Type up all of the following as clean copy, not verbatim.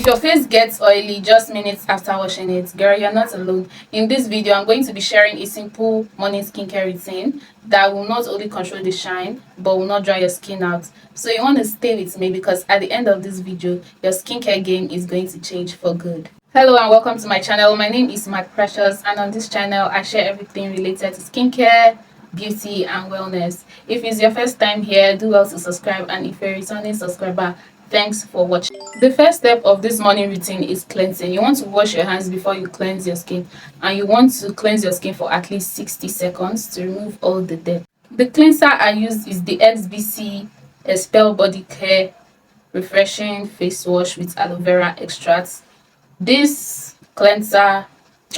If your face gets oily just minutes after washing it, girl, you're not alone. In this video, I'm going to be sharing a simple morning skincare routine that will not only control the shine but will not dry your skin out. So you want to stay with me because at the end of this video, your skincare game is going to change for good. Hello and welcome to my channel. My name is Mark Precious, and on this channel I share everything related to skincare, beauty and wellness. If it's your first time here, do well to subscribe, and if you're a returning subscriber, thanks for watching. The first step of this morning routine is cleansing. You want to wash your hands before you cleanse your skin, and you want to cleanse your skin for at least 60 seconds to remove all the dirt. The cleanser I use is the XBC Expel Body Care Refreshing Face Wash with Aloe Vera Extracts. This cleanser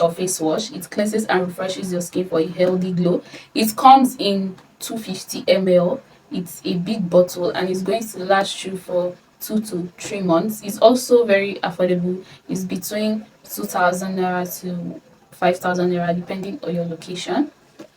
or face wash, it cleanses and refreshes your skin for a healthy glow. It comes in 250 ml. It's a big bottle and it's going to last you for 2 to 3 months. It's also very affordable. It's between 2,000 naira to 5,000 naira depending on your location.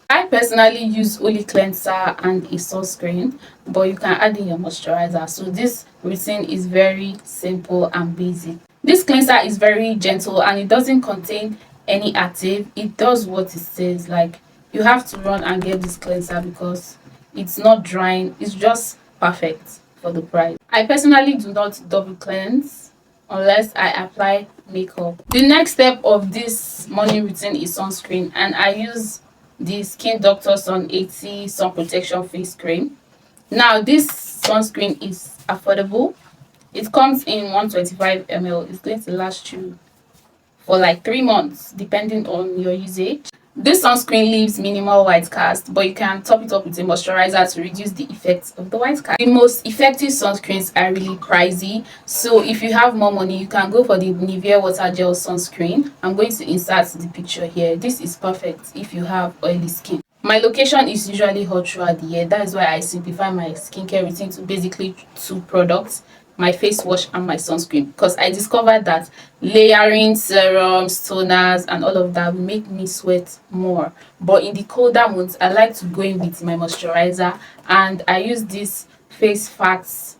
I personally use only cleanser and a sunscreen, but you can add in your moisturizer. So this routine is very simple and basic. This cleanser is very gentle and it doesn't contain any active. It does what it says. Like, you have to run and get this cleanser because it's not drying. It's just perfect for the price. I personally do not double cleanse unless I apply makeup. The next step of this morning routine is sunscreen, and I use the Skin Doctor Sun 80 Sun Protection Face Cream. Now this sunscreen is affordable. It comes in 125 ml. It's going to last you for like 3 months depending on your usage. This sunscreen leaves minimal white cast, but you can top it up with a moisturizer to reduce the effects of the white cast. The most effective sunscreens are really pricey, so if you have more money, you can go for the Nivea Water Gel Sunscreen. I'm going to insert the picture here. This is perfect if you have oily skin. My location is usually hot throughout the year. That is why I simplify my skincare routine to basically 2 products: my face wash and my sunscreen, because I discovered that layering serums, toners and all of that will make me sweat more. But in the colder months, I like to go in with my moisturizer, and I use this Face Facts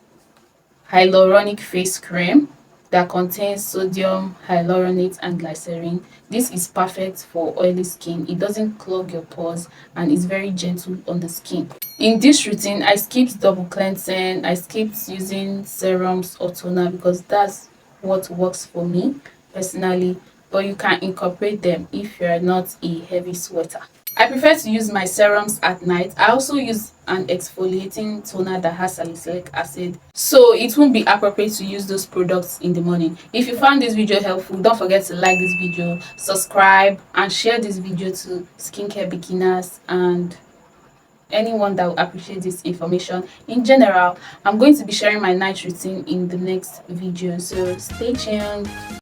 hyaluronic face cream that contains sodium hyaluronate and glycerin. This is perfect for oily skin. It doesn't clog your pores and is very gentle on the skin. In this routine, I skipped double cleansing. I skipped using serums or toner because that's what works for me personally, but you can incorporate them if you're not a heavy sweater. I prefer to use my serums at night. I also use an exfoliating toner that has salicylic acid, so it won't be appropriate to use those products in the morning. If you found this video helpful, don't forget to like this video, subscribe and share this video to skincare beginners and anyone that will appreciate this information. In general, I'm going to be sharing my night routine in the next video, so stay tuned.